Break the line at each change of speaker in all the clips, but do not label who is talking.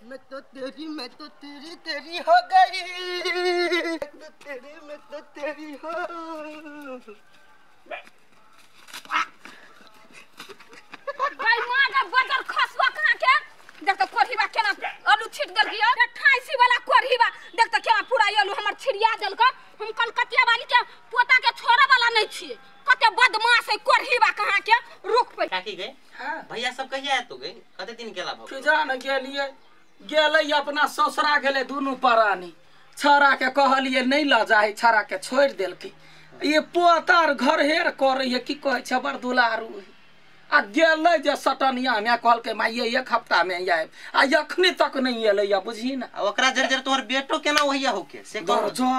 मैं तो तेरी तेरी हो गई। मैं तो तेरी हो।
भाई मां का बटर खसवा कहां के देख तो कोढ़ीबा केना आलू छिट गल गिया 88 वाला कोढ़ीबा देख तो केना पूरा आलू हमर छिड़िया देल का हम कलकतिया वाली के पोता के छोरा वाला नहीं छिए कते बदमाश है कोढ़ीबा कहां के रुक पे
काकी गए हां भैया सब कहिया है तो गए कते दिन केला भ
जान गेलिए गेलै अपना ससुरा गेलै दुनू परानी छरा के कहलिए नहीं ल जाए छरा के छोड़ देलकी ये पोतार घर हेर करैए की कहै छै बड़ दुलारू आ गेलै जे सटनिया में कहलकै माइये एक हफ्ता में आइब आ अखनी तक नहीं एलै या बुझी ना
ओकरा जर तोहर बेटो केना होइया होके से कह
जो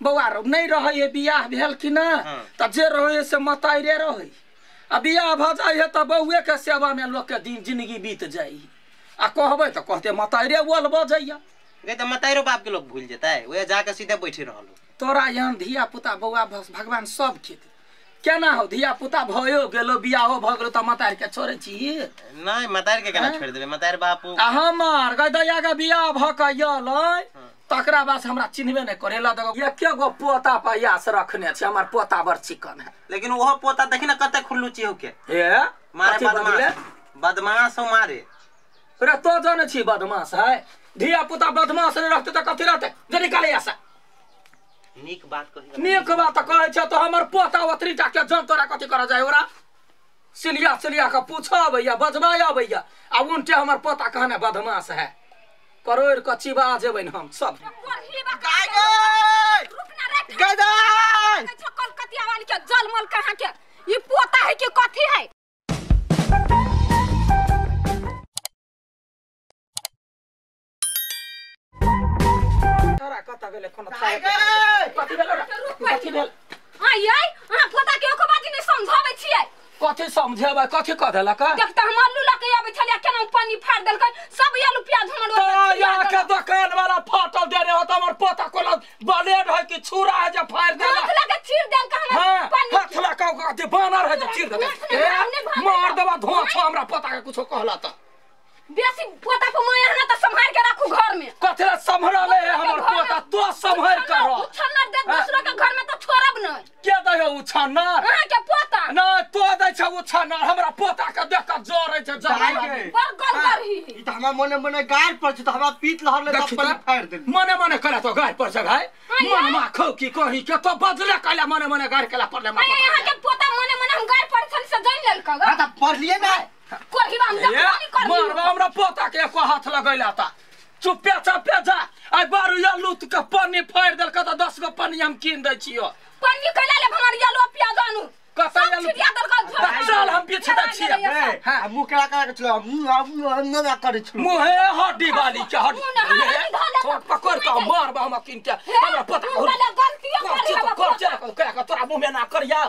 बौआ नहीं रहे बियाह भेल कि ना त जे रहे से मताइरे रहे आ बियाह भ जाय है त बौए के सेवा में लोग के दिन जिंदगी बीत जाई आ कहबै त कहते मताइरे बोल बजैया
गए त मताइरो बाप के लोग भूल जेतै ओए जाके सीधे बैठे रहलो
तोरा यहाँ धिया पुता बौआ भगवान सब खेत केना हो धिया पुता भयो गेलो बियाहो भ गेलो त मताइर के छोड़े छी
नहीं मताइर के केना छोड़ देबे मताइर बापू
हमर गदैया के बियाह भ के यलै तकरा बाद हमरा चिन्हबे नहीं करेला त एके गो पोता पायास रखने छै हमर पोता बड़ चिकन है
लेकिन ओहो पोता देखि ना कते खुल्लूची होके
ए
मारे बदमाश हो मारे
रे तो जाने छी बदमाश है धिया पुता बदमाश नहीं रहते त कथि रहते जे निकाले ऐसा
नीक बात
कहे छ तो हमर पोता ओतरी जाके जन तोरा कथि कर जाय ओरा सिलिया का पूछो भैया बजवाया भैया आ उनटे हमर पोता कहने बदमाश है करोड़ क चिबा जेबन हम सब
कलकतिया वाली के जलमल कहां के ई पोता है कि कथि है
तोरा कत गेले कोन कथि भेल
आई हां पोता के एको बात नहीं समझाबै छियै
कथि समझेबै कथि क देलक
देख त हम आलू लके आबै छलिया केना पानी फाड़ देलकै सब आलू प्याज हमर
या के दुकान वाला फाटल दे रे हो त हमर पोता कोन ब्लेड है कि छुरा है जे फाड़ देला
हाथ लगे चीर देल का हमर
पानी हाथ लगा के बानर है जे चीर दे मार देबा धोआ छ हमरा पोता के कुछो कहला त
बेसी पोता को मैं यहाँ त संभाल के रखू घर में
कथि संभाले है हमर पोता तो संभाल के रख
उछन्नर दे दूसरा के घर में त छोड़ब न
के दे हो उछन्नर
हां के पोता
ना तो दे छ उछन्नर हमरा पोता के देख के जोर है छ
बड़ गल करही
ई त हमरा मने गाड़ पर छ त हमरा पीत लहर ले तब फाड़ दे
मने करे तो गाड़ पर छ भाई मन मा खौ की कही के तो बदले कला मने गाड़ केला पड़ले मा
यहाँ के पोता मने हम गाड़ पर छल से जान लेल का
हां त पढ़ लिए ना
कोढ़ीबा हम नहीं कर
मारबा हमरा पोता के एको हाथ लगैला त चुप्पे चुप्पे जा आई बारू या लूट के पानी फाड़ देल के त 10 गो पानी हम कीन दै छियो
पानी कैला ले हमर येलो प्याज आनू
कसा
छिड़िया देल का
चल हम पीछे दै छियै
हां मुंह केला के चलो मुंह ना करे छु
मुंहे हड्डी वाली के हड्डी पकड़ के मारबा हम कीन के हमरा पोता कर तोरा मुंह में ना करिया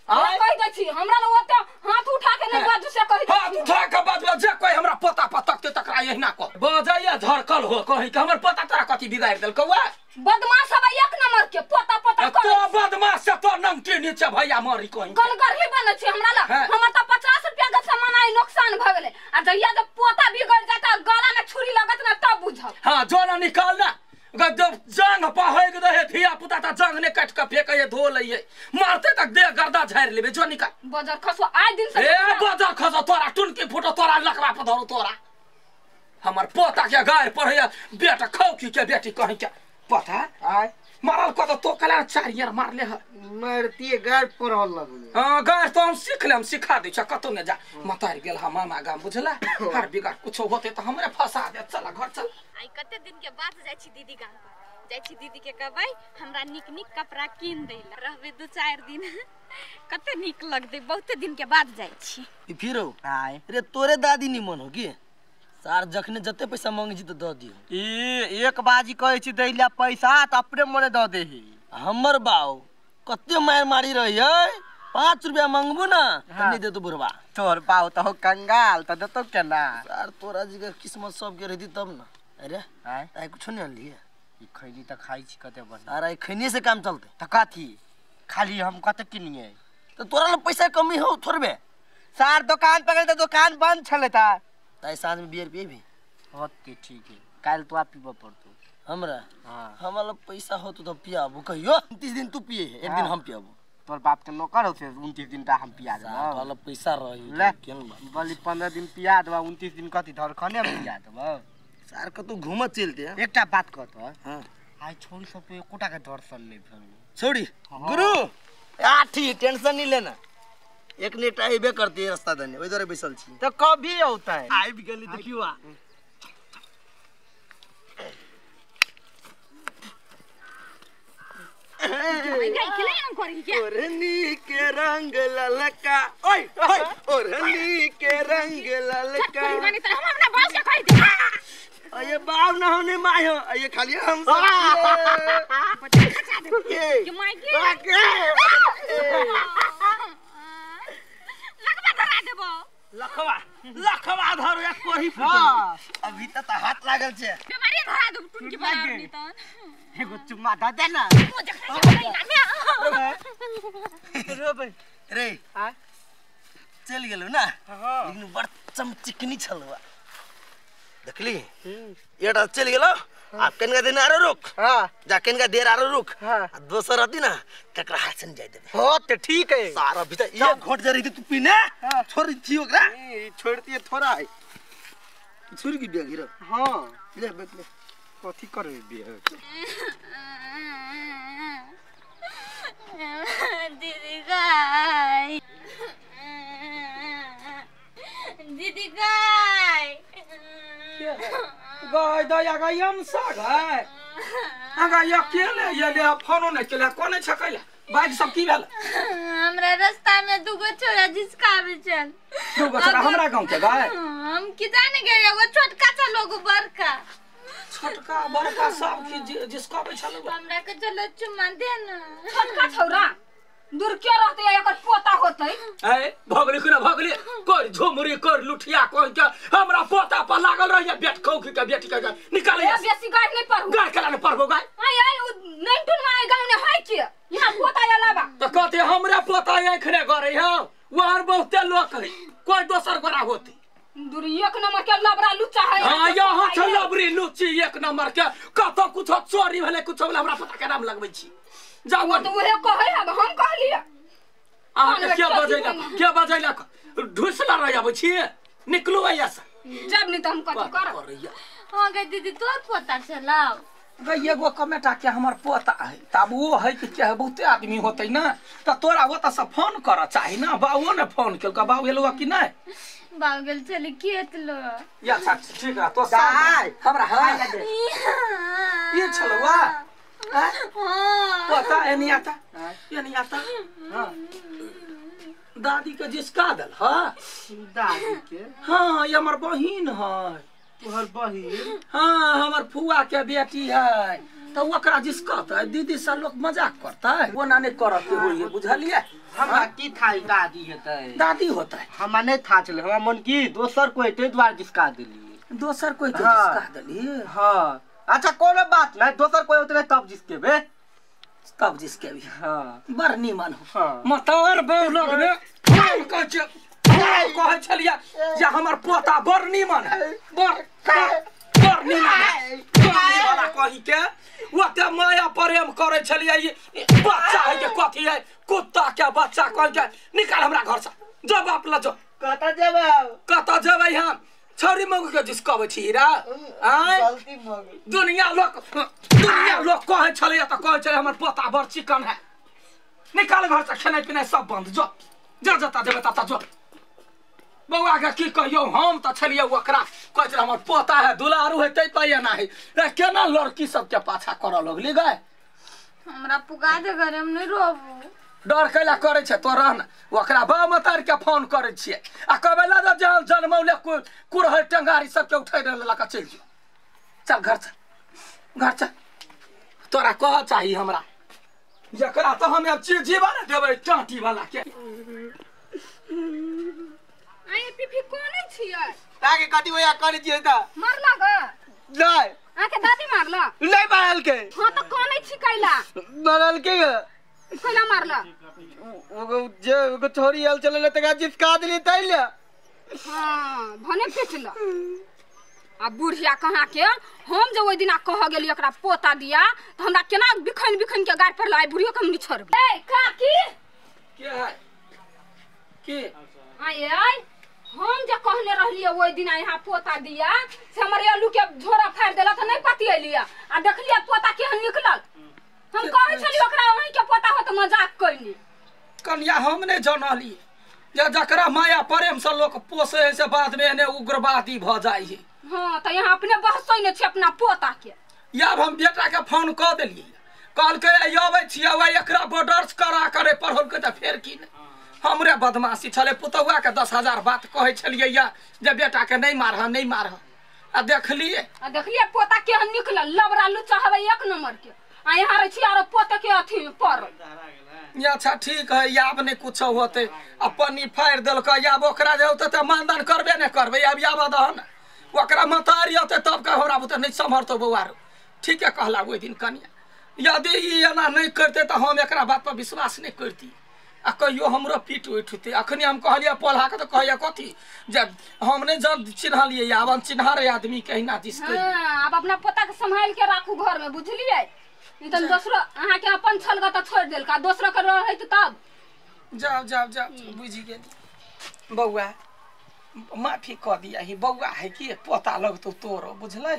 कह दै छी हमरा ल ओते हाथ उठा के नहीं बाजू से कहि
हाथ उठा के बाजू जे कोई हमरा पोता पतकते तकरा यही ना को बजाइया झरकल हो कहि के हमर पोता तोरा कथि बिगाड़ देल कौआ
बदमाश है एक नंबर के पोता
तो बदमाश से तो नंगटी नीचे भैया मारी कहि
गलगरही बने छी हमरा ल हमर त 50 रुपया के सामान आई नुकसान भ गेले आ जइया जब पोता बिगड़ जाता गला में छुरी लगत ना तब बुझब
हां जोना निकाल ना जब जंग पहग रहे धिया पुता त जंग ने काट के फेंके धो लइए मारते तक दे गर्दा झाड़ लेबे जो निकाल
बजर खसो आइ दिन से
ए बजर खसो तोरा टुनकी फुटो तोरा लकवा पर धरो तोरा हमर पोता के गाय पढ़ैया बेटा खौकी के बेटी कहि के पता
आय
मारल को तो कला चारियर मारले ह
मारती गाड़ पर लगले
हां गाय तो हम सीख लेम सिखा दै छ कतो ने जा मतार गेल हम मामा गाम बुझला हर बिगाड़ कुछ होते त हमरे फसा दे चल घर चल
आई कते दिन के बाद जाय छी दीदी गाम पर जाय छी दीदी के कहबै हमरा निक कपड़ा कीन दैला रहबे 2-4 दिन कते निक लगदे बहुत दिन के बाद जाय छी
फिरो आय रे तोरे दादी निमन हो की सार जखने जते पैसा मांगे छी त द दियो ई एक बाजी कहै छी दैला पैसा त अपने मने द देही हमर बाऊ कते मार मारी रहिए 5 रुपया मांगबू ना नहीं दे तो बुरबा तोर बाऊ त हो कंगाल त देतो केना सार तोरा जी के किस्मत सब के रहती तब ना अरे आय कुछ नहीं लिए ई खैनी त खाई छी कते बन अरे खैनी से काम चलते त काथी खाली हम कते किनिए तो तोरा ल पैसा कमी हो थोड़बे सार दुकान पकड़ त दुकान बंद छले ता ताई साँझ में बियर पिए भी होते ठीक है काल तो आप पीबो पड़तो हमरा हां हमरा पैसा होतो तो पियाबो कहियो 29 दिन तू पिए एक दिन हम पियाबो तोर बाप के नौकर हो से 29 दिन ता हम पिया देबो वाला पैसा रही ले केन बोली 15 दिन पिया देबो 29 दिन कथि धर खने में पिया देबो सार के तू घूमत चलते एकटा बात कहत हां आई छोड़ी सब पे कोटा के दर्शन ले फिर छोड़ी गुरु आ ठीक टेंशन नहीं लेना एक नेट आइबे करती है रास्ता धन्य ओइ दरे बैसल छी तो कभी होता है आई भी गली देखियो आ ओरनी के रंग ललका ओए ओए ओरनी के रंग ललका ये बाव ना होने मायो ये खाली हम सब ये माइके लखवा लखवा धर एक कोही फुट अभी त हाथ लागल छे बीमारी धरा दू टुनकी बनानी त एगो चुम्मा द दे ना रे आ चल गेलो ना लेकिन बड़ चमचिकनी छलवा देखली एटा चल गेलो आप केनगा दिन आरो रुक हां जा केनगा देर आरो रुक हां दोसर आती ना तकरा हाथ से जाय देबे हो त ठीक है सारा भीतर ये घोट जरी तू पीने छोड़ थी ओकरा छोड़ती है थोड़ा है छुरी की बिया गिरो हां ले बैठ ले कथि करे बिया
दीदी गाय
गाय दया गायम सा गाय आगा या केले ये ले फोनो न केले कोने छकैला बाइक सब की भेल
हमरा रास्ता में दुगो छोरा जिसकावे चल
दुगो छोरा हमरा गांव के गाय
हम की जाने गे एगो छोटका छ लोग बड़का
छोटका बड़का सब की जिसकावे छल
हमरा के चलो चुम्मा दे ना
छोटका छौरा दूर के रहते एकर पोता होतै
ए भगली कुना भगली कर झोमरी कर लुठिया कोन के हमरा पोता पर लागल रहिए बेट खौखी के बेटी के निकाल
ए बेसी गाय नहीं पढ़ू
गाय केला न पढ़बो गाय
आई आई नैटुन माय गांव ने है के यहां पोता अलावा
तो कहते हमरा पोता एखने करे ह वहां बहुते लोग है कोई दोसर गोरा होती
दूर एक नंबर के लबरा लुच्चा है
हां यहाँ छ लबरी लुच्ची एक नंबर के कतो कुछ चोरी भेले कुछ भेले हमरा पता के नाम लगबै छी जाओ
तो वहे कहै अब हम कहलिए
क्या बजैला ढुसला रह जाबो छी निकलू आया से
जब नहीं तो हम कथि कर
हां गे दीदी तोर पोता चलाओ
गई एगो कमेटा के हमर पोता है तब वो है कि क्या बहुते आदमी होते ना तो तोरा ओता से फोन कर चाहि ना बाबू ने फोन केल का बाबू गेलवा कि नहीं
बाबू गेल चली खेत लो
या ठीक है तो साय हमरा हां ये छलवा हां पोता एनी आता एनी आता हां दादी के जिसका दल हां दादी के हां ये हमर बहिन है तोहर बहिन हां हमर फुआ के बेटी है तो ओकरा जिसकत है दीदी से लोग मजाक करता है वो ना नहीं करत होई बुझलिए हमरा की थाई दादी हेतै दादी होतै हमरा नहीं था चले हमरा मन की दोसर कोई ते द्वार जिसका देली दोसर कोई के जिसका देली हां अच्छा कोनो बात नहीं दोसर कोई उतरे तब जिसके बे तब जिसके भी हां बरनी मन हां मतौर बे लोग ने कहे छलिया जे हमर पोता बरनी मन है बरनी मन बरनी वाला कहि के ओते माया प्रेम करे छलिया ये बच्चा है के कथि है कुत्ता के बच्चा कह के निकाल हमरा घर से जब आप ल जो कता जेबै हम छोरी मंगू के जिसकबै छी रा आय गलती मंगू दुनिया लोग कहे छलिया त कहे छले हमर पोता बड़ चिकन है निकाल घर से खाना पीना सब बंद जो जता जेबै तता जो बउआ के की कहियो हम त छलिए ओकरा कहै छले हमर पोता है दुलारू है तै पाया ना है केना लड़की सब के पाछा करऽ लगली गए
हमरा पुगा दे घरे हम नहीं रहबो
डर कैला करे छ तो रहन ओकरा बा मतार के फोन करे छिए आ कहबे ला जल जनमौले कुरहर टंगारी सब के उठै रहल का चल जो चल घर चल तोरा कह चाही हमरा जकरा तो हम अब जीवन देबै टाटी वाला के
आई पिफी कोने छियै
ताके कथि होया करे छियै त
मारला ग
नहीं
आके दादी मारला
नहीं मारल के
हां तो कोने छिकैला
मारल के
कोला मारला
वो छोरी आल चले तका जिसका दिली तैले
हां भने पिटला आ बुढ़िया कहाँ के हम जो ओइ दिना कह गेली एकरा पोता दिया तो हमरा केना बिखन बिखन के गाड़ पर लाई बुढ़ियो के हम नहीं छोड़ब। ए काकी
के है के
आय हम जे कहले रहलिए ओइ दिना यहाँ पोता दिया से हमर आलू के झोरा फाड़ देला त नहीं पति एलिया आ देखलिए पोता केहन निकलल। हम कहै छली ओकरा वही के पोता हो त मजाक कइली।
कन्या हम नहीं जानली जे जकरा माया प्रेम से लोग पोसे से बाद में एने उग्रवादी भ जाई है।
हां त यहाँ अपने बहसै ने छै अपना पोता के।
याब हम बेटा के फोन क देलिए कहल के आबै छियै ओइ एकरा बॉर्डर करा करे पढ़ल के त फेर की ने हमरे बदमाशी छले पुतौआ के 10,000 बात कहै छलिए या जे बेटा के नहीं मारह आ देखलिए
पोता केहन निकलल लबरा लुच्चा हवे एक नंबर के आ यहाँ रे छी आरो पोते के अथी पर।
अच्छा ठीक है याब नहीं कुछ होते अपनी फाड़ देलक याब ओकरा जे होते त मानदान करबे नहीं करबे अब याब दहन ओकरा मतारी होते तब का हमरा बुते नहीं संभरतो बौआरो। ठीक है कहला ओइ दिन कनिया यदि ई एना नहीं करते त हम एकरा बात पर विश्वास नहीं करती आ कहियो हमरो पीट उठते। अखनी हम कहलिए पोल्हा के त कहैया कथी जब हम नहीं जब चिन्हलिए याब हम चिन्हारे आदमी के हिना दिसते।
अब अपना पोता के संभाल के राखू घर में बुझलिए नहीं तो दूसरो अहाँ के अपन छलगा त छोड़ देलका दूसरो के रहै त तब
जाओ बुझी गेली बौआ माफी क दिया ही बौआ है कि पोता लगतो तोरो बुझलै